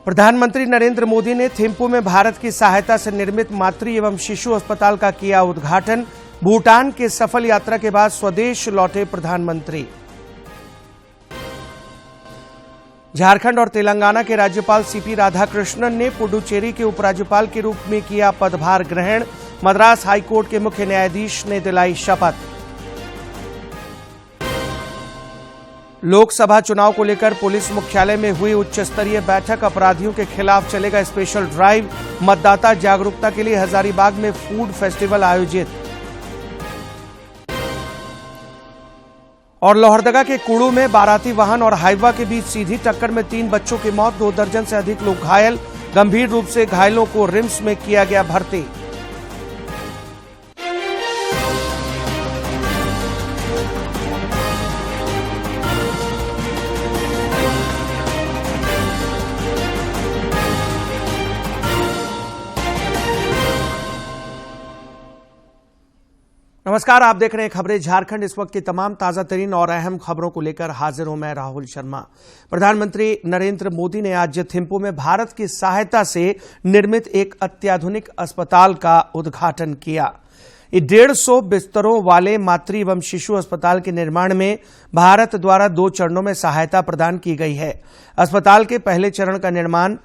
प्रधानमंत्री नरेंद्र मोदी ने थिम्पू में भारत की सहायता से निर्मित मातृ एवं शिशु अस्पताल का किया उद्घाटन। भूटान के सफल यात्रा के बाद स्वदेश लौटे प्रधानमंत्री। झारखंड और तेलंगाना के राज्यपाल सीपी राधाकृष्णन ने पुडुचेरी के उपराज्यपाल के रूप में किया पदभार ग्रहण। मद्रास हाईकोर्ट के मुख्य न्यायाधीश ने दिलाई शपथ। लोकसभा चुनाव को लेकर पुलिस मुख्यालय में हुई उच्च स्तरीय बैठक। अपराधियों के खिलाफ चलेगा स्पेशल ड्राइव। मतदाता जागरूकता के लिए हजारीबाग में फूड फेस्टिवल आयोजित। और लोहरदगा के कुड़ू में बाराती वाहन और हाइवा के बीच सीधी टक्कर में 3 बच्चों की मौत, 2 दर्जन से अधिक लोग घायल। गंभीर रूप से घायलों को रिम्स में किया गया भर्ती। नमस्कार, आप देख रहे हैं खबरें झारखंड। इस वक्त की तमाम ताजा तरीन और अहम खबरों को लेकर हाजिर हूं मैं राहुल शर्मा। प्रधानमंत्री नरेंद्र मोदी ने आज थिम्पू में भारत की सहायता से निर्मित एक अत्याधुनिक अस्पताल का उद्घाटन किया। 150 बिस्तरों वाले मातृ एवं शिशु अस्पताल के निर्माण में भारत द्वारा 2 चरणों में सहायता प्रदान की गई है। अस्पताल के पहले चरण का निर्माण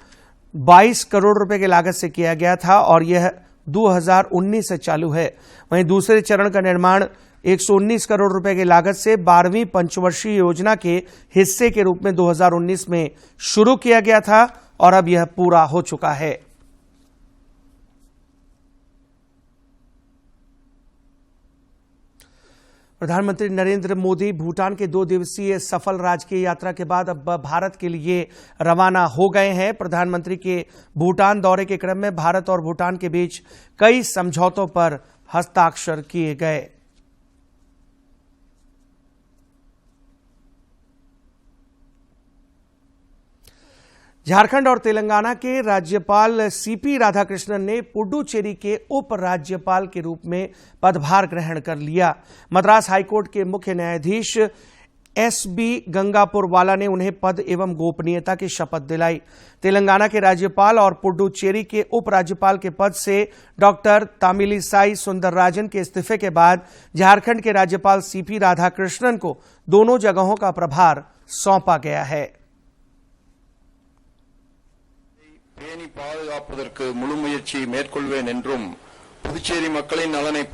22 करोड़ रुपए की लागत से किया गया था और यह 2019 से चालू है। वहीं दूसरे चरण का निर्माण 119 करोड़ रुपए की लागत से 12वीं पंचवर्षीय योजना के हिस्से के रूप में 2019 में शुरू किया गया था और अब यह पूरा हो चुका है। प्रधानमंत्री नरेंद्र मोदी भूटान के 2 दिवसीय सफल राजकीय यात्रा के बाद अब भारत के लिए रवाना हो गए हैं। प्रधानमंत्री के भूटान दौरे के क्रम में भारत और भूटान के बीच कई समझौतों पर हस्ताक्षर किए गए। झारखंड और तेलंगाना के राज्यपाल सीपी राधाकृष्णन ने पुडुचेरी के उपराज्यपाल के रूप में पदभार ग्रहण कर लिया। मद्रास हाईकोर्ट के मुख्य न्यायाधीश एसबी गंगापुरवाला ने उन्हें पद एवं गोपनीयता की शपथ दिलाई। तेलंगाना के राज्यपाल और पुडुचेरी के उपराज्यपाल के पद से डॉक्टर तामिलिसाई सुंदरराजन के इस्तीफे के बाद झारखंड के राज्यपाल सीपी राधाकृष्णन को दोनों जगहों का प्रभार सौंपा गया है। பேணி பாதுகாப்பதற்கு முழு முயற்சி மேற்கொள்வேன் என்றும் புதுச்சேரி மக்களின் நலனை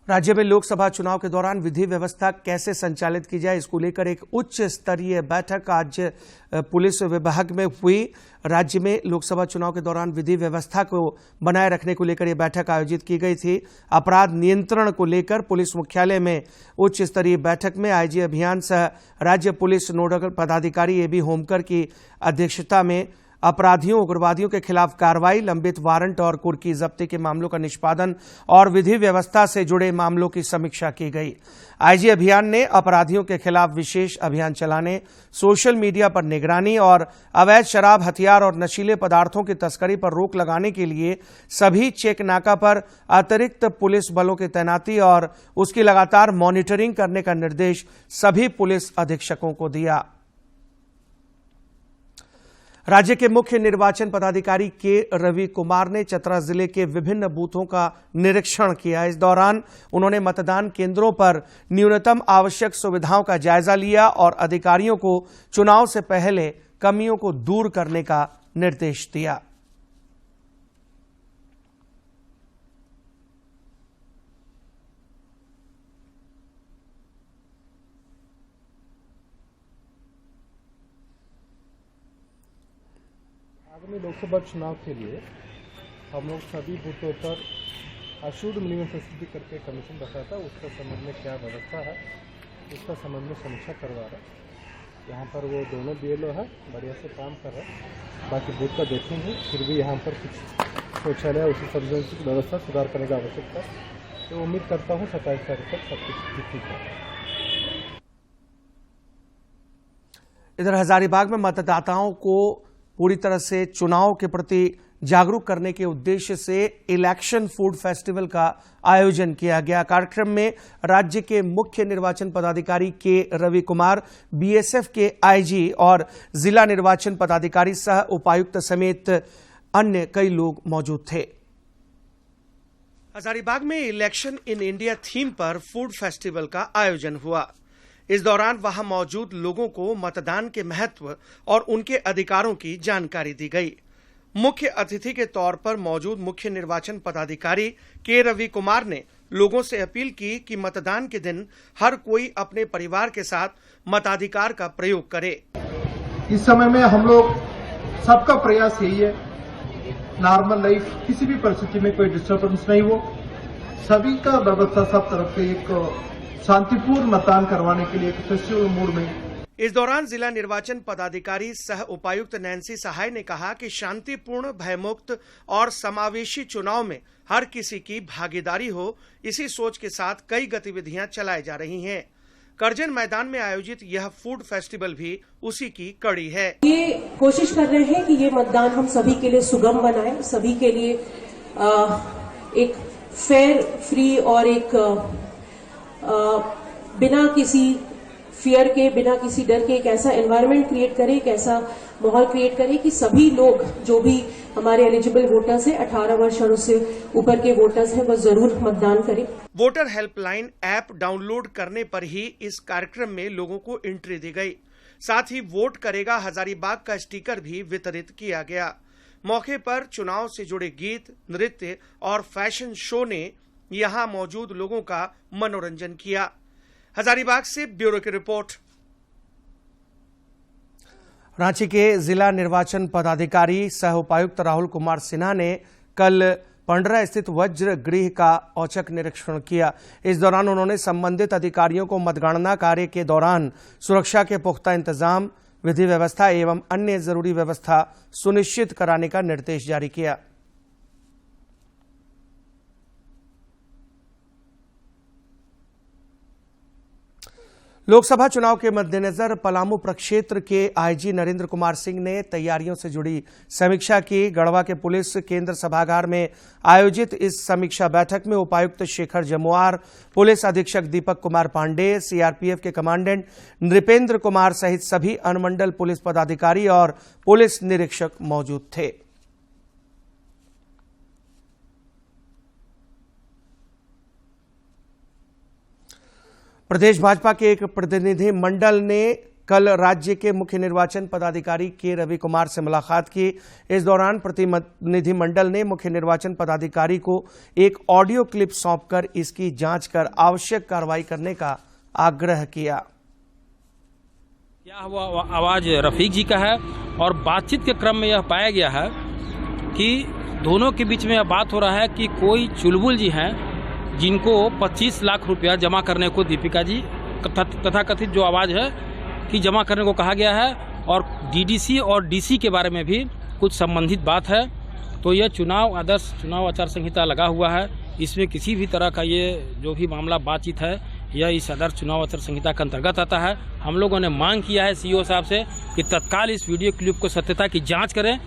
राज्य में लोकसभा चुनाव के दौरान विधि व्यवस्था कैसे संचालित की जाए, इसको लेकर एक उच्च स्तरीय बैठक आज पुलिस विभाग में हुई। राज्य में लोकसभा चुनाव के दौरान विधि व्यवस्था को बनाए रखने को लेकर यह बैठक आयोजित की गई थी। अपराध नियंत्रण को लेकर पुलिस मुख्यालय में उच्च स्तरीय बैठक में आईजी अभियान सह राज्य पुलिस नोडल पदाधिकारी एबी होमकर की अध्यक्षता में अपराधियों उग्रवादियों के खिलाफ कार्रवाई, लंबित वारंट और कुर्की जब्ती के मामलों का निष्पादन और विधि व्यवस्था से जुड़े मामलों की समीक्षा की गई। आईजी अभियान ने अपराधियों के खिलाफ विशेष अभियान चलाने, सोशल मीडिया पर निगरानी और अवैध शराब, हथियार और नशीले पदार्थों की तस्करी पर रोक लगाने के लिए सभी चेक नाका पर अतिरिक्त पुलिस बलों की तैनाती और उसकी लगातार मॉनिटरिंग करने का निर्देश सभी पुलिस अधीक्षकों को दिया। राज्य के मुख्य निर्वाचन पदाधिकारी के रवि कुमार ने चतरा जिले के विभिन्न बूथों का निरीक्षण किया। इस दौरान उन्होंने मतदान केंद्रों पर न्यूनतम आवश्यक सुविधाओं का जायजा लिया और अधिकारियों को चुनाव से पहले कमियों को दूर करने का निर्देश दिया। आगामी लोकसभा चुनाव के लिए हम लोग सभी बूथों पर अशुद्ध मिनिमम फैसिलिटी करके कमीशन रखा था। उसका संबंध में क्या व्यवस्था है उसका संबंध में समीक्षा करवा रहा है। यहाँ पर वो दोनों बीएलओ है, बढ़िया से काम कर रहा है। बाकी बूथ का देखेंगे, फिर भी यहाँ पर कुछ शौचालय उसी सब की व्यवस्था सुधार करने की आवश्यकता है। तो उम्मीद करता हूँ 27 तारीख तक सब कुछ ठीक है। इधर हजारीबाग में मतदाताओं को पूरी तरह से चुनाव के प्रति जागरूक करने के उद्देश्य से इलेक्शन फूड फेस्टिवल का आयोजन किया गया। कार्यक्रम में राज्य के मुख्य निर्वाचन पदाधिकारी के रवि कुमार, बीएसएफ के आईजी और जिला निर्वाचन पदाधिकारी सह उपायुक्त समेत अन्य कई लोग मौजूद थे। हजारीबाग में इलेक्शन इन इंडिया थीम पर फूड फेस्टिवल का आयोजन हुआ। इस दौरान वहां मौजूद लोगों को मतदान के महत्व और उनके अधिकारों की जानकारी दी गई। मुख्य अतिथि के तौर पर मौजूद मुख्य निर्वाचन पदाधिकारी के रवि कुमार ने लोगों से अपील की कि मतदान के दिन हर कोई अपने परिवार के साथ मताधिकार का प्रयोग करे। इस समय में हम लोग सबका प्रयास यही है, नॉर्मल लाइफ किसी भी परिस्थिति में कोई डिस्टर्बेंस नहीं हो, सभी का व्यवस्था सब तरफ से एक शांतिपूर्ण मतदान करवाने के लिए फेस्टिवल मूड में। इस दौरान जिला निर्वाचन पदाधिकारी सह उपायुक्त नैन्सी सहाय ने कहा कि शांतिपूर्ण, भयमुक्त और समावेशी चुनाव में हर किसी की भागीदारी हो, इसी सोच के साथ कई गतिविधियां चलाई जा रही हैं। करजन मैदान में आयोजित यह फूड फेस्टिवल भी उसी की कड़ी है। ये कोशिश कर रहे हैं कि ये मतदान हम सभी के लिए सुगम बनाएं, सभी के लिए एक फेयर, फ्री और एक बिना किसी फियर के, बिना किसी डर के एक ऐसा एनवायरनमेंट क्रिएट करें, एक ऐसा माहौल क्रिएट करें कि सभी लोग जो भी हमारे एलिजिबल वोटर्स हैं, 18 वर्ष और उससे ऊपर के वोटर्स हैं, वो जरूर मतदान करें। वोटर हेल्पलाइन ऐप डाउनलोड करने पर ही इस कार्यक्रम में लोगों को एंट्री दी गई। साथ ही वोट करेगा हजारीबाग का स्टिकर भी वितरित किया गया। मौके पर चुनाव से जुड़े गीत, नृत्य और फैशन शो ने यहां मौजूद लोगों का मनोरंजन किया। हजारीबाग से ब्यूरो की रिपोर्ट। रांची के जिला निर्वाचन पदाधिकारी सह उपायुक्त राहुल कुमार सिन्हा ने कल पंडरा स्थित वज्र गृह का औचक निरीक्षण किया। इस दौरान उन्होंने संबंधित अधिकारियों को मतगणना कार्य के दौरान सुरक्षा के पुख्ता इंतजाम, विधि व्यवस्था एवं अन्य जरूरी व्यवस्था सुनिश्चित कराने का निर्देश जारी किया। लोकसभा चुनाव के मद्देनजर पलामू प्रक्षेत्र के आईजी नरेंद्र कुमार सिंह ने तैयारियों से जुड़ी समीक्षा की। गढ़वा के पुलिस केंद्र सभागार में आयोजित इस समीक्षा बैठक में उपायुक्त शेखर जमुआर, पुलिस अधीक्षक दीपक कुमार पांडे, सीआरपीएफ के कमांडेंट नृपेंद्र कुमार सहित सभी अनुमंडल पुलिस पदाधिकारी और पुलिस निरीक्षक मौजूद थे। प्रदेश भाजपा के एक प्रतिनिधि मंडल ने कल राज्य के मुख्य निर्वाचन पदाधिकारी के रवि कुमार से मुलाकात की। इस दौरान प्रतिनिधि मंडल ने मुख्य निर्वाचन पदाधिकारी को एक ऑडियो क्लिप सौंपकर इसकी जांच कर आवश्यक कार्रवाई करने का आग्रह किया। यह आवाज रफीक जी का है और बातचीत के क्रम में यह पाया गया है कि दोनों के बीच में यह बात हो रहा है कि कोई चुलबुल जी हैं जिनको 25 लाख रुपया जमा करने को दीपिका जी तथाकथित जो आवाज़ है कि जमा करने को कहा गया है और डीडीसी और डीसी के बारे में भी कुछ संबंधित बात है। तो यह चुनाव आचार संहिता लगा हुआ है, इसमें किसी भी तरह का ये जो भी मामला बातचीत है यह इस आदर्श चुनाव आचार संहिता के अंतर्गत आता है। हम लोगों ने मांग किया है सीईओ साहब से कि तत्काल इस वीडियो क्लिप को सत्यता की जाँच करें।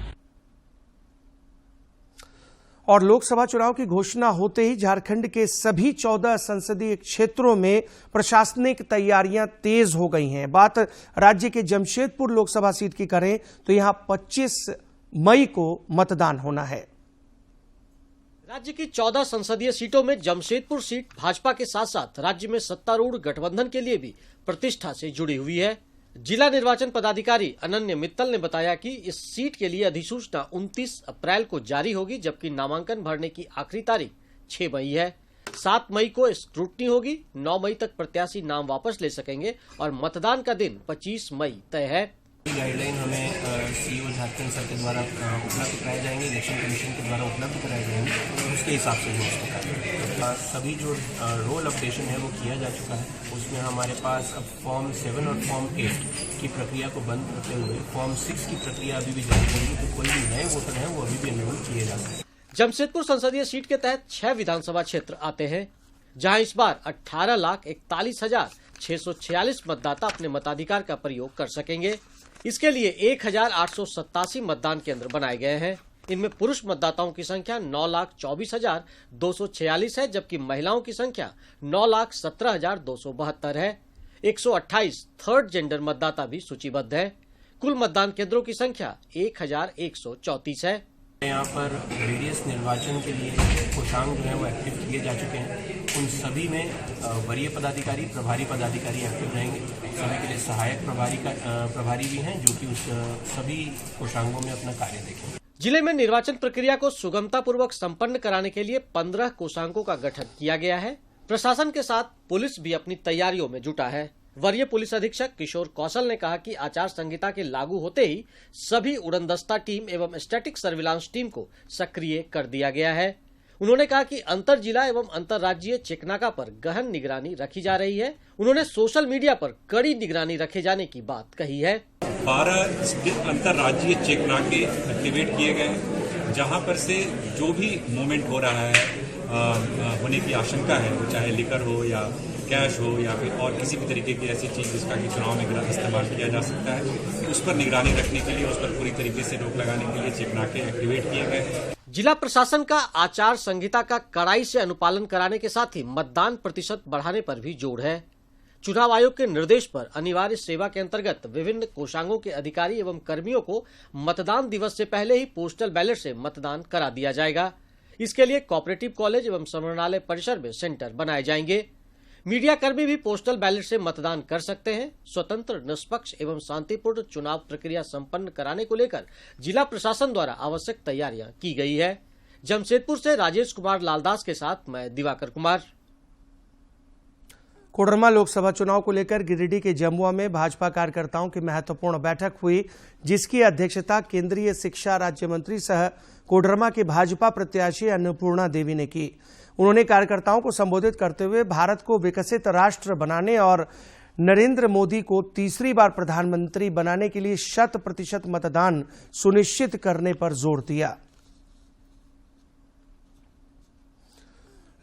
और लोकसभा चुनाव की घोषणा होते ही झारखंड के सभी 14 संसदीय क्षेत्रों में प्रशासनिक तैयारियां तेज हो गई हैं। बात राज्य के जमशेदपुर लोकसभा सीट की करें तो यहां 25 मई को मतदान होना है। राज्य की 14 संसदीय सीटों में जमशेदपुर सीट भाजपा के साथ साथ राज्य में सत्तारूढ़ गठबंधन के लिए भी प्रतिष्ठा से जुड़ी हुई है। जिला निर्वाचन पदाधिकारी अनन्य मित्तल ने बताया कि इस सीट के लिए अधिसूचना 29 अप्रैल को जारी होगी, जबकि नामांकन भरने की आखिरी तारीख 6 मई है। 7 मई को स्क्रूटनी होगी, 9 मई तक प्रत्याशी नाम वापस ले सकेंगे और मतदान का दिन 25 मई तय है। गाइडलाइन हमें सीईओ झारखंड सर के द्वारा उपलब्ध कराए जाएंगे, इलेक्शन कमीशन के द्वारा उपलब्ध कराए जाएंगे, उसके हिसाब से जो उसका सभी जो रोल अपडेशन है वो किया जा चुका है। उसमें हमारे पास अब फॉर्म 7 और फॉर्म 8 की प्रक्रिया को बंद करते हुए फॉर्म 6 की प्रक्रिया अभी भी जारी रहेगी, तो कोई भी नए वोटर हैं वो अभी भी एनरोल किए जा सकते हैं। जमशेदपुर संसदीय सीट के तहत 6 विधानसभा क्षेत्र आते हैं, जहां इस बार 18,41,646 मतदाता अपने मताधिकार का प्रयोग कर सकेंगे। इसके लिए 1,887 मतदान केंद्र बनाए गए हैं। इनमें पुरुष मतदाताओं की संख्या 9,24,246 है, जबकि महिलाओं की संख्या 9,17,272 है। 128 थर्ड जेंडर मतदाता भी सूचीबद्ध है। कुल मतदान केंद्रों की संख्या 1,134 है। यहाँ पर वेरियस निर्वाचन के लिए कोषांग जो है वो एक्टिव किए जा चुके हैं। उन सभी में वरीय पदाधिकारी, प्रभारी पदाधिकारी एक्टिव रहेंगे। सभी के लिए सहायक प्रभारी भी हैं जो कि उस सभी कोषांगों में अपना कार्य देखेंगे। जिले में निर्वाचन प्रक्रिया को सुगमता पूर्वक संपन्न कराने के लिए 15 कोषांगों का गठन किया गया है। प्रशासन के साथ पुलिस भी अपनी तैयारियों में जुटा है। वरीय पुलिस अधीक्षक किशोर कौशल ने कहा कि आचार संहिता के लागू होते ही सभी उड़नदस्ता टीम एवं स्टैटिक सर्विलांस टीम को सक्रिय कर दिया गया है। उन्होंने कहा कि अंतर जिला एवं अंतर्राज्यीय चेकनाका पर गहन निगरानी रखी जा रही है। उन्होंने सोशल मीडिया पर कड़ी निगरानी रखे जाने की बात कही है। 12 अंतर्राज्यीय चेकनाके एक्टिवेट किए गए हैं, जहां पर से जो भी मूवमेंट हो रहा है होने की आशंका है, वो चाहे लिकर हो या कैश हो या फिर और किसी भी तरीके की ऐसी चीज जिसका कि चुनाव में इस्तेमाल किया जा सकता है, उस पर निगरानी रखने के लिए, उस पर पूरी तरीके से रोक लगाने के लिए चेकनाके एक्टिवेट किए गए हैं। जिला प्रशासन का आचार संहिता का कड़ाई से अनुपालन कराने के साथ ही मतदान प्रतिशत बढ़ाने पर भी जोर है। चुनाव आयोग के निर्देश पर अनिवार्य सेवा के अंतर्गत विभिन्न कोषांगों के अधिकारी एवं कर्मियों को मतदान दिवस से पहले ही पोस्टल बैलेट से मतदान करा दिया जाएगा। इसके लिए कोऑपरेटिव कॉलेज एवं समरणालय परिसर में सेंटर बनाए जाएंगे। मीडिया कर्मी भी पोस्टल बैलेट से मतदान कर सकते हैं। स्वतंत्र, निष्पक्ष एवं शांतिपूर्ण चुनाव प्रक्रिया संपन्न कराने को लेकर जिला प्रशासन द्वारा आवश्यक तैयारियां की गई है। जमशेदपुर से राजेश कुमार लालदास के साथ मैं दिवाकर कुमार। कोडरमा लोकसभा चुनाव को लेकर गिरिडीह के जमुआ में भाजपा कार्यकर्ताओं की महत्वपूर्ण बैठक हुई, जिसकी अध्यक्षता केंद्रीय शिक्षा राज्य मंत्री सह कोडरमा के भाजपा प्रत्याशी अन्नपूर्णा देवी ने की। उन्होंने कार्यकर्ताओं को संबोधित करते हुए भारत को विकसित राष्ट्र बनाने और नरेंद्र मोदी को तीसरी बार प्रधानमंत्री बनाने के लिए 100% मतदान सुनिश्चित करने पर जोर दिया।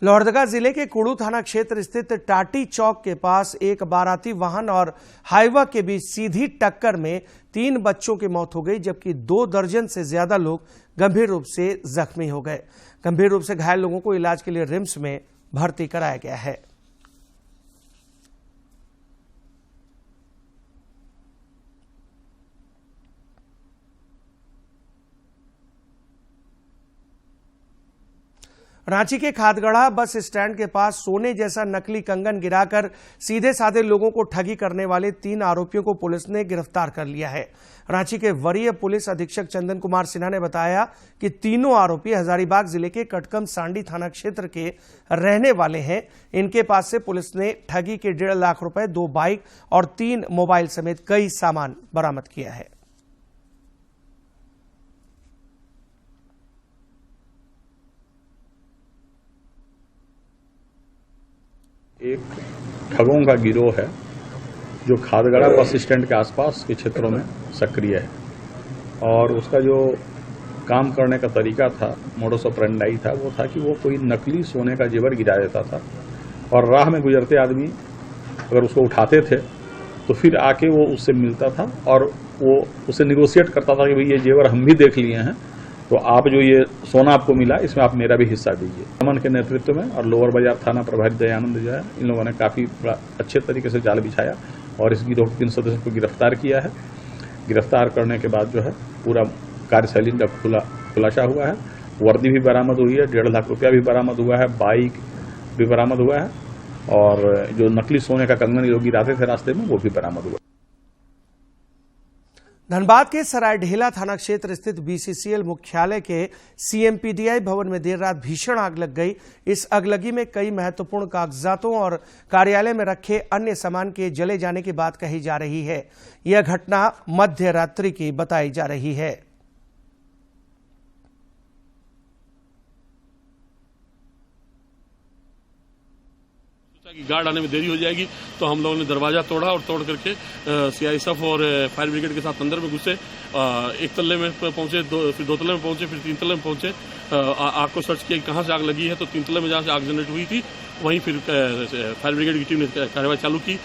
लोहरदगा जिले के कुड़ू थाना क्षेत्र स्थित टाटी चौक के पास एक बाराती वाहन और हाईवा के बीच सीधी टक्कर में 3 बच्चों की मौत हो गई, जबकि 2 दर्जन से ज्यादा लोग गंभीर रूप से जख्मी हो गए। गंभीर रूप से घायल लोगों को इलाज के लिए रिम्स में भर्ती कराया गया है। रांची के खादगढ़ा बस स्टैंड के पास सोने जैसा नकली कंगन गिराकर सीधे साधे लोगों को ठगी करने वाले 3 आरोपियों को पुलिस ने गिरफ्तार कर लिया है। रांची के वरीय पुलिस अधीक्षक चंदन कुमार सिन्हा ने बताया कि तीनों आरोपी हजारीबाग जिले के कटकम सांडी थाना क्षेत्र के रहने वाले हैं। इनके पास से पुलिस ने ठगी के 1.5 लाख रुपए, 2 बाइक और 3 मोबाइल समेत कई सामान बरामद किया है। एक ठगों का गिरोह है जो खादगड़ा बस स्टैंड के आसपास के क्षेत्रों में सक्रिय है, और उसका जो काम करने का तरीका था, मोडस ऑपरेंडाई था, वो था कि वो कोई नकली सोने का जेवर गिरा देता था और राह में गुजरते आदमी अगर उसको उठाते थे तो फिर आके वो उससे मिलता था और वो उससे निगोशिएट करता था कि भाई ये जेवर हम भी देख लिए हैं, तो आप जो ये सोना आपको मिला इसमें आप मेरा भी हिस्सा दीजिए। अमन के नेतृत्व में और लोअर बाजार थाना प्रभारी दयानंद जो है, इन लोगों ने काफी अच्छे तरीके से जाल बिछाया और इस गिरोह के 3 सदस्यों को गिरफ्तार किया है। गिरफ्तार करने के बाद जो है पूरा कार्यशैली का खुलासा हुआ है। वर्दी भी बरामद हुई है, 1.5 लाख रुपया भी बरामद हुआ है, बाइक भी बरामद हुआ है और जो नकली सोने का कंगन जो गिराते थे रास्ते में वो भी बरामद हुआ। धनबाद के सरायढेला थाना क्षेत्र स्थित बीसीसीएल मुख्यालय के सीएमपीडीआई भवन में देर रात भीषण आग लग गई। इस अगलगी में कई महत्वपूर्ण कागजातों और कार्यालय में रखे अन्य सामान के जले जाने की बात कही जा रही है। यह घटना मध्य रात्रि की बताई जा रही है। कि गार्ड आने में देरी हो जाएगी, तो हम लोगों ने दरवाजा तोड़ा और तोड़ करके सीआईएसएफ और फायर ब्रिगेड के साथ अंदर में घुसे। 1 तल्ले में पहुंचे, फिर 2 तल्ले में पहुंचे, फिर 3 तल्ले में पहुंचे। आग को सर्च किया कहां से आग लगी है, तो 3 तल्ले में जहां से आग जनरेट हुई थी वहीं फिर फायर ब्रिगेड की टीम ने कार्रवाई चालू की।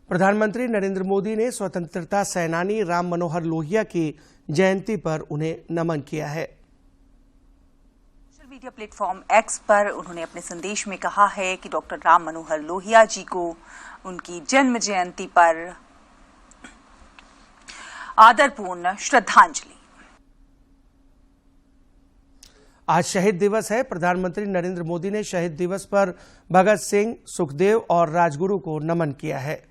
प्रधानमंत्री नरेंद्र मोदी ने स्वतंत्रता सेनानी राम मनोहर लोहिया की जयंती पर उन्हें नमन किया है। सोशल मीडिया प्लेटफॉर्म एक्स पर उन्होंने अपने संदेश में कहा है कि डॉक्टर राम मनोहर लोहिया जी को उनकी जन्म जयंती पर आदरपूर्ण श्रद्धांजलि। आज शहीद दिवस है। प्रधानमंत्री नरेंद्र मोदी ने शहीद दिवस पर भगत सिंह, सुखदेव और राजगुरु को नमन किया है।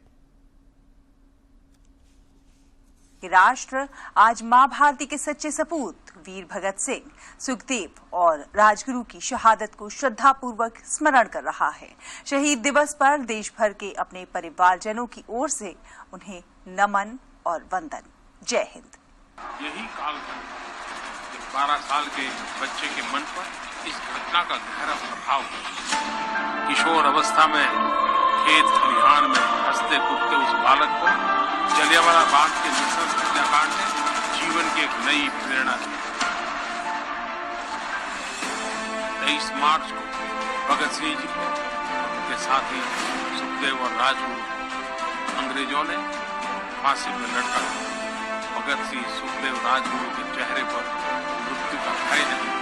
राष्ट्र आज मां भारती के सच्चे सपूत वीर भगत सिंह, सुखदेव और राजगुरु की शहादत को श्रद्धापूर्वक स्मरण कर रहा है। शहीद दिवस पर देश भर के अपने परिवारजनों की ओर से उन्हें नमन और वंदन। जय हिंद। यही कालखंड 12 साल के बच्चे के मन पर इस घटना का गहरा प्रभाव है। किशोर अवस्था में खेत खलिहान में हंसते कूदते उस बालक को जलियांवाला बाग के नृशंस हत्याकांड ने जीवन की एक नई प्रेरणा दी। 23 मार्च को भगत सिंह जी को उनके साथी सुखदेव और राजगुरु अंग्रेजों ने फांसी में लटका दिया। भगत सिंह, सुखदेव, राजगुरु के चेहरे पर मृत्यु का भय नहीं,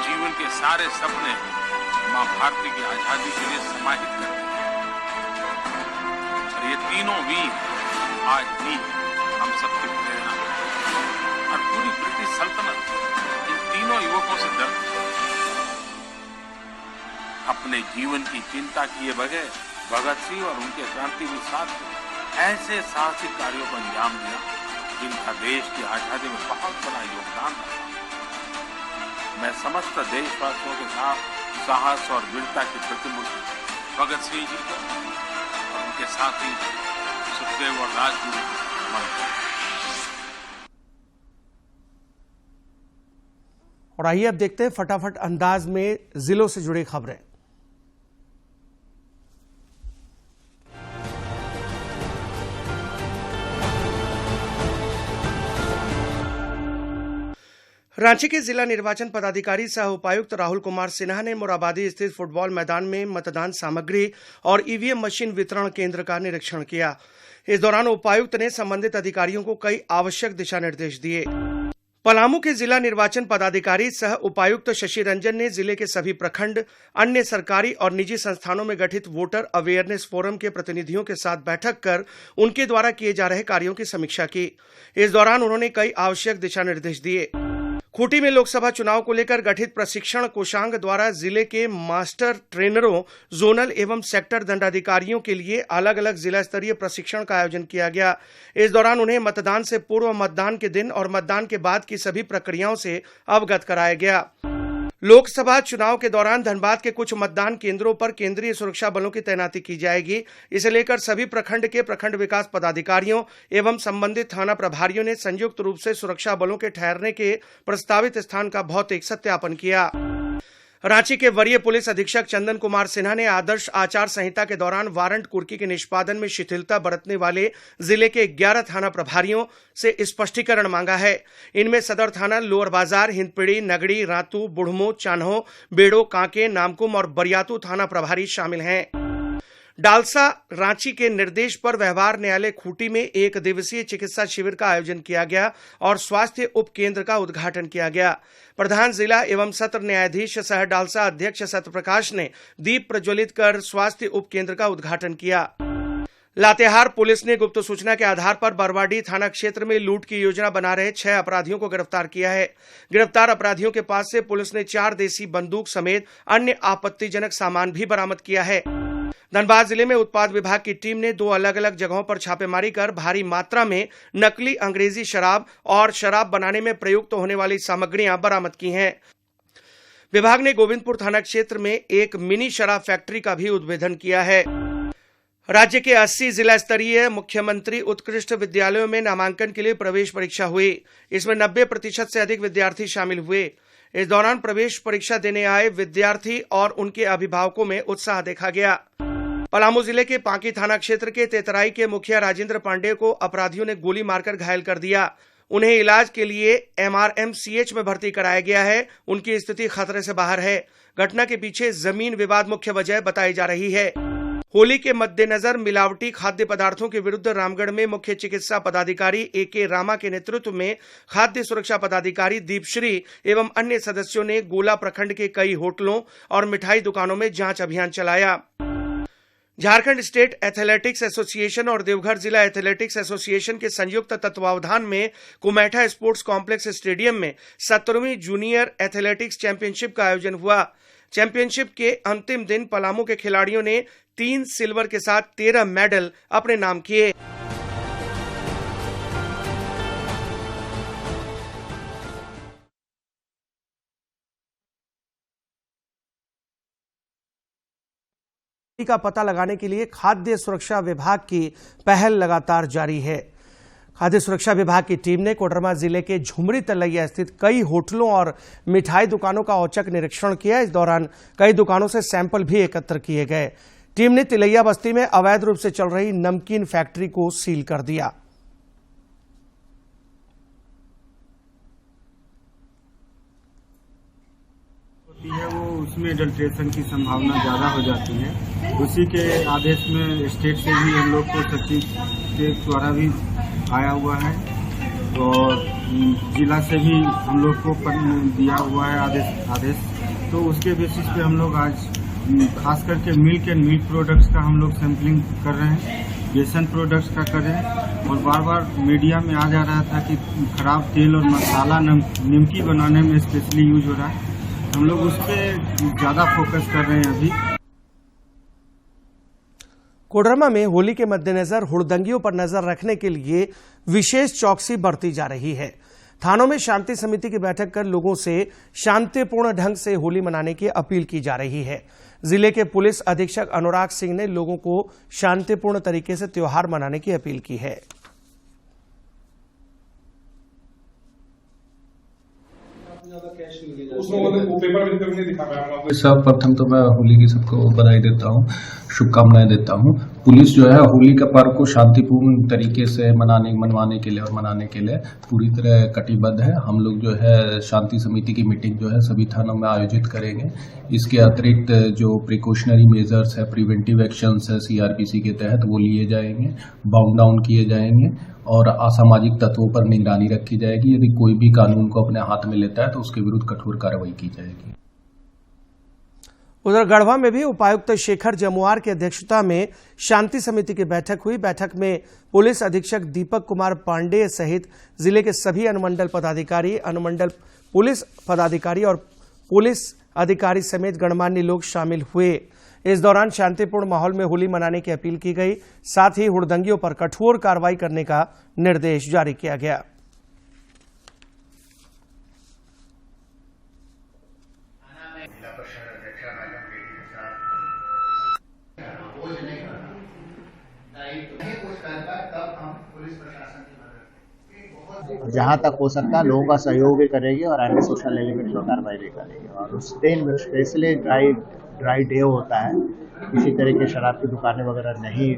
जीवन के सारे सपने मां भारती की आजादी के लिए समाहित कर दिए। और ये तीनों वीर आज भी हम सबकी प्रेरणा और पूरी ब्रिटिश सल्तनत इन तीनों युवकों से डरती है। अपने जीवन की चिंता किए बगैर भगत सिंह और उनके क्रांतिवीर साथी ऐसे साहसिक कार्यों को अंजाम दिया जिनका देश की आजादी में बहुत बड़ा योगदान रहा। मैं समस्त देशवासियों के साथ साहस और वीरता की प्रतिमूर्ति भगत सिंह जी को और उनके साथी सुखदेव और राजगुरु को नमन करता हूं। और आइए अब देखते हैं फटाफट अंदाज में जिलों से जुड़ी खबरें। रांची के जिला निर्वाचन पदाधिकारी सह उपायुक्त राहुल कुमार सिन्हा ने मोराबादी स्थित फुटबॉल मैदान में मतदान सामग्री और ईवीएम मशीन वितरण केंद्र का निरीक्षण किया। इस दौरान उपायुक्त ने संबंधित अधिकारियों को कई आवश्यक दिशा निर्देश दिए। पलामू के जिला निर्वाचन पदाधिकारी सह उपायुक्त शशि रंजन ने जिले के सभी प्रखंड, अन्य सरकारी और निजी संस्थानों में गठित वोटर अवेयरनेस फोरम के प्रतिनिधियों के साथ बैठक कर उनके द्वारा किए जा रहे कार्यों की समीक्षा की। इस दौरान उन्होंने कई आवश्यक दिशा निर्देश दिए। खूंटी में लोकसभा चुनाव को लेकर गठित प्रशिक्षण कोषांग द्वारा जिले के मास्टर ट्रेनरों, जोनल एवं सेक्टर दंडाधिकारियों के लिए अलग अलग जिला स्तरीय प्रशिक्षण का आयोजन किया गया। इस दौरान उन्हें मतदान से पूर्व, मतदान के दिन और मतदान के बाद की सभी प्रक्रियाओं से अवगत कराया गया। लोकसभा चुनाव के दौरान धनबाद के कुछ मतदान केंद्रों पर केंद्रीय सुरक्षा बलों की तैनाती की जाएगी। इसे लेकर सभी प्रखंड के प्रखंड विकास पदाधिकारियों एवं संबंधित थाना प्रभारियों ने संयुक्त रूप से सुरक्षा बलों के ठहरने के प्रस्तावित स्थान का भौतिक सत्यापन किया। रांची के वरीय पुलिस अधीक्षक चंदन कुमार सिन्हा ने आदर्श आचार संहिता के दौरान वारंट कुर्की के निष्पादन में शिथिलता बरतने वाले जिले के 11 थाना प्रभारियों से स्पष्टीकरण मांगा है। इनमें सदर थाना, लोअर बाजार, हिंदपीढ़ी, नगड़ी, रातू, बुढ़मो, चान्हो, बेड़ो, कांके, नामकुम और बरियातू थाना प्रभारी शामिल हैं। डालसा रांची के निर्देश पर व्यवहार न्यायालय खूंटी में 1 दिवसीय चिकित्सा शिविर का आयोजन किया गया और स्वास्थ्य उप केंद्र का उद्घाटन किया गया। प्रधान जिला एवं सत्र न्यायाधीश सह डालसा अध्यक्ष सत्यप्रकाश ने दीप प्रज्वलित कर स्वास्थ्य उप केंद्र का उद्घाटन किया। लातेहार पुलिस ने गुप्त सूचना के आधार पर बरवाडी थाना क्षेत्र में लूट की योजना बना रहे 6 अपराधियों को गिरफ्तार किया है। गिरफ्तार अपराधियों के पास से पुलिस ने 4 देसी बंदूक समेत अन्य आपत्तिजनक सामान भी बरामद किया है। धनबाद जिले में उत्पाद विभाग की टीम ने 2 अलग अलग जगहों पर छापेमारी कर भारी मात्रा में नकली अंग्रेजी शराब और शराब बनाने में प्रयुक्त होने वाली सामग्रियां बरामद की हैं। विभाग ने गोविंदपुर थाना क्षेत्र में एक मिनी शराब फैक्ट्री का भी उद्भेदन किया है। राज्य के 80 जिला स्तरीय मुख्यमंत्री उत्कृष्ट विद्यालयों में नामांकन के लिए प्रवेश परीक्षा हुई। इसमें 90% से अधिक विद्यार्थी शामिल हुए। इस दौरान प्रवेश परीक्षा देने आए विद्यार्थी और उनके अभिभावकों में उत्साह देखा गया। पलामू जिले के पांकी थाना क्षेत्र के तेतराई के मुखिया राजेंद्र पांडे को अपराधियों ने गोली मारकर घायल कर दिया। उन्हें इलाज के लिए MRMCH में भर्ती कराया गया है। उनकी स्थिति खतरे से बाहर है। घटना के पीछे जमीन विवाद मुख्य वजह बताई जा रही है। होली के मद्देनजर मिलावटी खाद्य पदार्थों के विरुद्ध रामगढ़ में मुख्य चिकित्सा पदाधिकारी ए.के. रामा के नेतृत्व में खाद्य सुरक्षा पदाधिकारी दीपश्री एवं अन्य सदस्यों ने गोला प्रखंड के कई होटलों और मिठाई दुकानों में जांच अभियान चलाया। झारखंड स्टेट एथलेटिक्स एसोसिएशन और देवघर जिला एथलेटिक्स एसोसिएशन के संयुक्त तत्वावधान में कुमैठा स्पोर्ट्स कॉम्प्लेक्स स्टेडियम में 17वीं जूनियर एथलेटिक्स चैंपियनशिप का आयोजन हुआ। चैंपियनशिप के अंतिम दिन पलामू के खिलाड़ियों ने 3 सिल्वर के साथ 13 मेडल अपने नाम किए। का पता लगाने के लिए खाद्य सुरक्षा विभाग की पहल लगातार जारी है। खाद्य सुरक्षा विभाग की टीम ने कोडरमा जिले के झुमरी तलैया स्थित कई होटलों और मिठाई दुकानों का औचक निरीक्षण किया। इस दौरान कई दुकानों से सैंपल भी एकत्र किए गए। टीम ने तिलैया बस्ती में अवैध रूप से चल रही नमकीन फैक्ट्री को सील कर दिया। है वो उसमें अडल्ट्रेशन की संभावना ज़्यादा हो जाती है। उसी के आदेश में स्टेट से भी हम लोग को सचिव के द्वारा भी आया हुआ है और जिला से भी हम लोग को दिया हुआ है आदेश। तो उसके बेसिस पे हम लोग आज खास करके मिल्क एंड मिल्क प्रोडक्ट्स का हम लोग सैंपलिंग कर रहे हैं, बेसन प्रोडक्ट्स का कर रहे हैं। और बार बार मीडिया में आ जा रहा था कि खराब तेल और मसाला निमकी बनाने में स्पेशली यूज हो रहा है। हम लोग उस पर ज्यादा फोकस कर रहे हैं अभी। कोडरमा में होली के मद्देनजर हुड़दंगियों पर नजर रखने के लिए विशेष चौकसी बरती जा रही है। थानों में शांति समिति की बैठक कर लोगों से शांतिपूर्ण ढंग से होली मनाने की अपील की जा रही है। जिले के पुलिस अधीक्षक अनुराग सिंह ने लोगों को शांतिपूर्ण तरीके से त्योहार मनाने की अपील की है। सर्वप्रथम तो मैं होली की सबको बधाई देता हूँ, शुभकामनाएं देता हूँ। पुलिस जो है होली का पर्व को शांतिपूर्ण तरीके से मनवाने के लिए और मनाने के लिए पूरी तरह कटिबद्ध है। हम लोग जो है शांति समिति की मीटिंग जो है सभी थानों में आयोजित करेंगे। इसके अतिरिक्त जो प्रिकॉशनरी मेजर्स है, प्रिवेंटिव एक्शंस है सीआरपीसी के तहत वो लिए जाएंगे, बाउंड डाउन किए जाएंगे और असामाजिक तत्वों पर निगरानी रखी जाएगी। यदि कोई भी कानून को अपने हाथ में लेता है तो उसके विरुद्ध कठोर कार्रवाई की जाएगी। उधर गढ़वा में भी उपायुक्त शेखर जमुआर की अध्यक्षता में शांति समिति की बैठक हुई। बैठक में पुलिस अधीक्षक दीपक कुमार पांडेय सहित जिले के सभी अनुमंडल पदाधिकारी, अनुमंडल पुलिस पदाधिकारी और पुलिस अधिकारी समेत गणमान्य लोग शामिल हुए। इस दौरान शांतिपूर्ण माहौल में होली मनाने की अपील की गई। साथ ही हुड़दंगियों पर कठोर कार्रवाई करने का निर्देश जारी किया गया। जहाँ तक हो सकता है लोगों का सहयोग भी करेगी और अन्य सोशल एलिमेंट पर कार्रवाई भी करेगी। और उस दिन स्पेशली ड्राई डे होता है, किसी तरह की शराब की दुकानें वगैरह नहीं,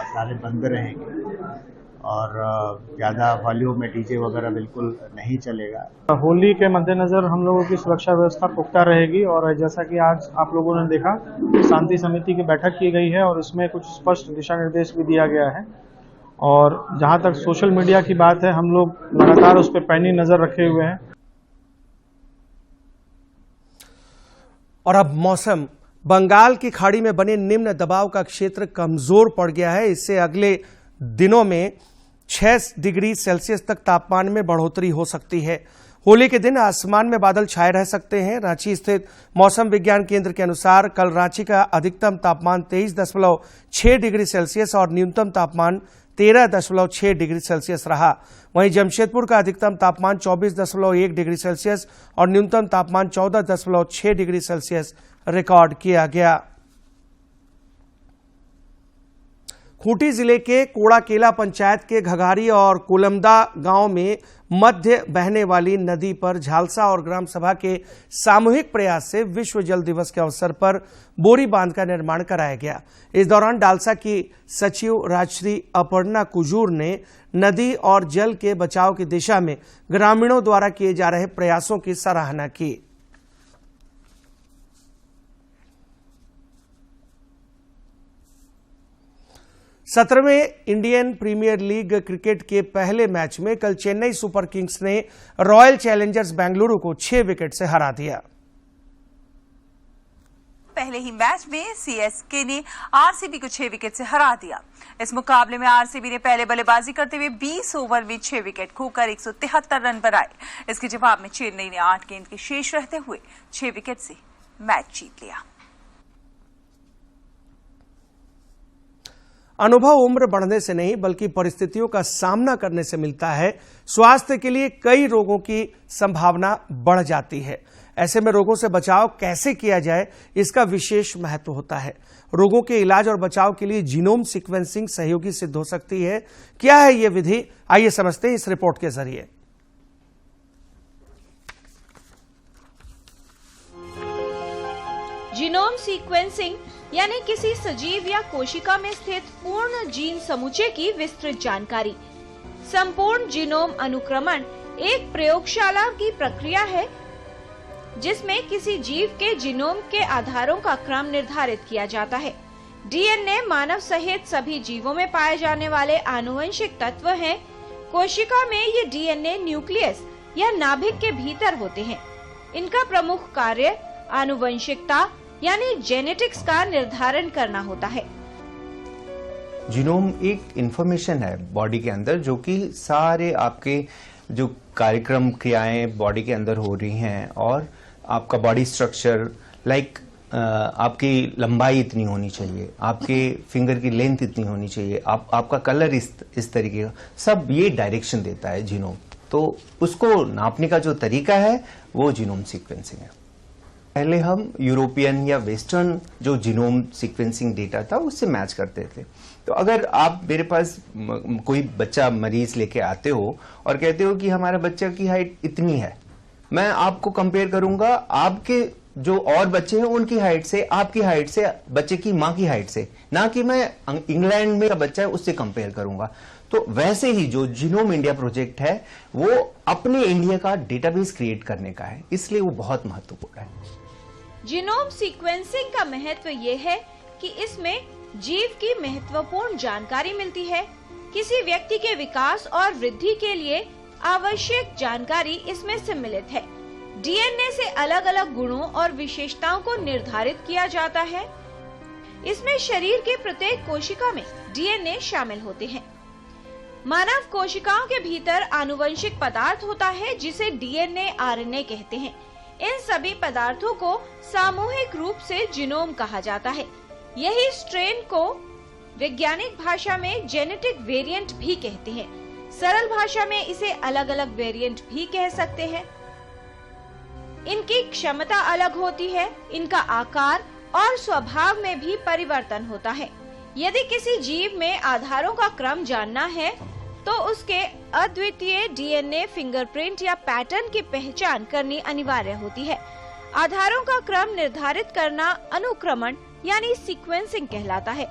सारे बंद रहेंगे और ज़्यादा वॉल्यूम में डीजे वगैरह बिल्कुल नहीं चलेगा। होली के मद्देनजर हम लोगों की सुरक्षा व्यवस्था पुख्ता रहेगी और जैसा कि आज आप लोगों ने देखा शांति समिति की बैठक की गई है और उसमें कुछ स्पष्ट दिशा निर्देश भी दिया गया है। और जहां तक सोशल मीडिया की बात है, हम लोग लगातार उस पर पैनी नजर रखे हुए हैं। और अब मौसम। बंगाल की खाड़ी में बने निम्न दबाव का क्षेत्र कमजोर पड़ गया है। इससे अगले दिनों में 6 डिग्री सेल्सियस तक तापमान में बढ़ोतरी हो सकती है। होली के दिन आसमान में बादल छाए रह सकते हैं। रांची स्थित मौसम विज्ञान केंद्र के अनुसार कल रांची का अधिकतम तापमान 23.6 डिग्री सेल्सियस और न्यूनतम तापमान 13.6 डिग्री सेल्सियस रहा। वहीं जमशेदपुर का अधिकतम तापमान 24.1 डिग्री सेल्सियस और न्यूनतम तापमान 14.6 डिग्री सेल्सियस रिकॉर्ड किया गया। खूंटी जिले के कोड़ाकेला पंचायत के घघारी और कोलमदा गांव में मध्य बहने वाली नदी पर झालसा और ग्राम सभा के सामूहिक प्रयास से विश्व जल दिवस के अवसर पर बोरी बांध का निर्माण कराया गया। इस दौरान डालसा की सचिव राजश्री अपर्णा कुजूर ने नदी और जल के बचाव की दिशा में ग्रामीणों द्वारा किए जा रहे प्रयासों की सराहना की। 17वें इंडियन प्रीमियर लीग क्रिकेट के पहले मैच में कल चेन्नई सुपर किंग्स ने रॉयल चैलेंजर्स बेंगलुरु को 6 विकेट से हरा दिया। पहले ही मैच में सीएसके ने आरसीबी को 6 विकेट से हरा दिया। इस मुकाबले में आरसीबी ने पहले बल्लेबाजी करते हुए 20 ओवर में 6 विकेट खोकर 173 रन बनाए। इसके जवाब में चेन्नई ने 8 गेंद के शेष रहते हुए 6 विकेट से मैच जीत लिया। अनुभव उम्र बढ़ने से नहीं बल्कि परिस्थितियों का सामना करने से मिलता है। स्वास्थ्य के लिए कई रोगों की संभावना बढ़ जाती है। ऐसे में रोगों से बचाव कैसे किया जाए, इसका विशेष महत्व होता है। रोगों के इलाज और बचाव के लिए जीनोम सीक्वेंसिंग सहयोगी सिद्ध हो सकती है। क्या है यह विधि, आइए समझते हैं इस रिपोर्ट के जरिए। जीनोम सीक्वेंसिंग यानी किसी सजीव या कोशिका में स्थित पूर्ण जीन समुच्चय की विस्तृत जानकारी। संपूर्ण जीनोम अनुक्रमण एक प्रयोगशाला की प्रक्रिया है जिसमें किसी जीव के जीनोम के आधारों का क्रम निर्धारित किया जाता है। डीएनए मानव सहित सभी जीवों में पाए जाने वाले आनुवंशिक तत्व हैं। कोशिका में ये डीएनए न्यूक्लियस या नाभिक के भीतर होते हैं। इनका प्रमुख कार्य आनुवंशिकता यानी जेनेटिक्स का निर्धारण करना होता है। जीनोम एक इंफॉर्मेशन है बॉडी के अंदर जो कि सारे आपके जो कार्यक्रम क्रियाएं बॉडी के अंदर हो रही हैं और आपका बॉडी स्ट्रक्चर लाइक आपकी लंबाई इतनी होनी चाहिए, आपके फिंगर की लेंथ इतनी होनी चाहिए, आपका कलर इस तरीके का, सब ये डायरेक्शन देता है जीनोम। तो उसको नापने का जो तरीका है वो जीनोम सीक्वेंसिंग है। पहले हम यूरोपियन या वेस्टर्न जो जीनोम सीक्वेंसिंग डेटा था उससे मैच करते थे। तो अगर आप मेरे पास कोई बच्चा मरीज लेके आते हो और कहते हो कि हमारा बच्चा की हाइट इतनी है, मैं आपको कंपेयर करूंगा आपके जो और बच्चे हैं उनकी हाइट से, आपकी हाइट से, बच्चे की मां की हाइट से, ना कि मैं इंग्लैंड में बच्चा है उससे कंपेयर करूंगा। तो वैसे ही जो जीनोम इंडिया प्रोजेक्ट है वो अपने इंडिया का डेटाबेस क्रिएट करने का है, इसलिए वो बहुत महत्वपूर्ण है। जीनोम सीक्वेंसिंग का महत्व ये है कि इसमें जीव की महत्वपूर्ण जानकारी मिलती है। किसी व्यक्ति के विकास और वृद्धि के लिए आवश्यक जानकारी इसमें सम्मिलित है। डीएनए से अलग अलग गुणों और विशेषताओं को निर्धारित किया जाता है। इसमें शरीर के प्रत्येक कोशिका में डीएनए शामिल होते हैं। मानव कोशिकाओं के भीतर आनुवंशिक पदार्थ होता है जिसे डीएनए आरएनए कहते हैं। इन सभी पदार्थों को सामूहिक रूप से जीनोम कहा जाता है। यही स्ट्रेन को वैज्ञानिक भाषा में जेनेटिक वेरिएंट भी कहते हैं। सरल भाषा में इसे अलग अलग वेरिएंट भी कह सकते हैं। इनकी क्षमता अलग होती है, इनका आकार और स्वभाव में भी परिवर्तन होता है। यदि किसी जीव में आधारों का क्रम जानना है तो उसके अद्वितीय डीएनए फिंगरप्रिंट या पैटर्न की पहचान करनी अनिवार्य होती है। आधारों का क्रम निर्धारित करना अनुक्रमण यानी सीक्वेंसिंग कहलाता है।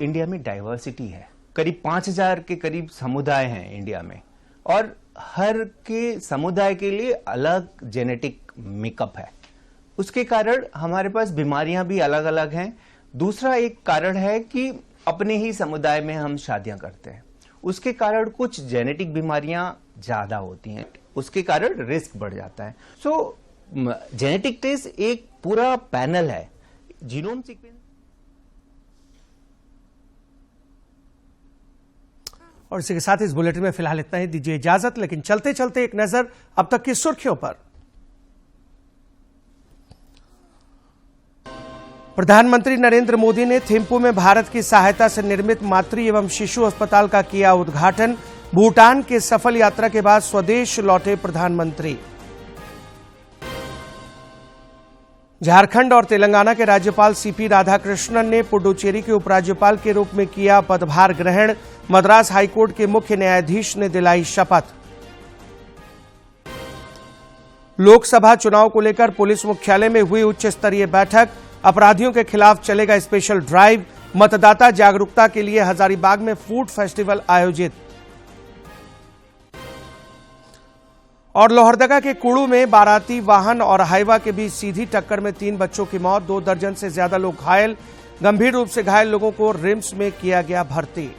इंडिया में डाइवर्सिटी है, करीब 5000 के करीब समुदाय हैं इंडिया में और हर के समुदाय के लिए अलग जेनेटिक मेकअप है। उसके कारण हमारे पास बीमारियां भी अलग अलग हैं। दूसरा एक कारण है कि अपने ही समुदाय में हम शादियां करते हैं, उसके कारण कुछ जेनेटिक बीमारियां ज्यादा होती हैं, उसके कारण रिस्क बढ़ जाता है। सो जेनेटिक टेस्ट एक पूरा पैनल है। जीनोम सीक्वेंस और इसी के साथ इस बुलेटिन में फिलहाल इतना ही, दीजिए इजाजत। लेकिन चलते चलते एक नजर अब तक की सुर्खियों पर। प्रधानमंत्री नरेंद्र मोदी ने थिम्पू में भारत की सहायता से निर्मित मातृ एवं शिशु अस्पताल का किया उद्घाटन। भूटान के सफल यात्रा के बाद स्वदेश लौटे प्रधानमंत्री। झारखंड और तेलंगाना के राज्यपाल सीपी राधाकृष्णन ने पुडुचेरी के उपराज्यपाल के रूप में किया पदभार ग्रहण। मद्रास हाईकोर्ट के मुख्य न्यायाधीश ने दिलाई शपथ। लोकसभा चुनाव को लेकर पुलिस मुख्यालय में हुई उच्च स्तरीय बैठक। अपराधियों के खिलाफ चलेगा स्पेशल ड्राइव। मतदाता जागरूकता के लिए हजारीबाग में फूड फेस्टिवल आयोजित। और लोहरदगा के कुड़ू में बाराती वाहन और हाईवा के बीच सीधी टक्कर में 3 बच्चों की मौत, 2 दर्जन से ज्यादा लोग घायल। गंभीर रूप से घायल लोगों को रिम्स में किया गया भर्ती।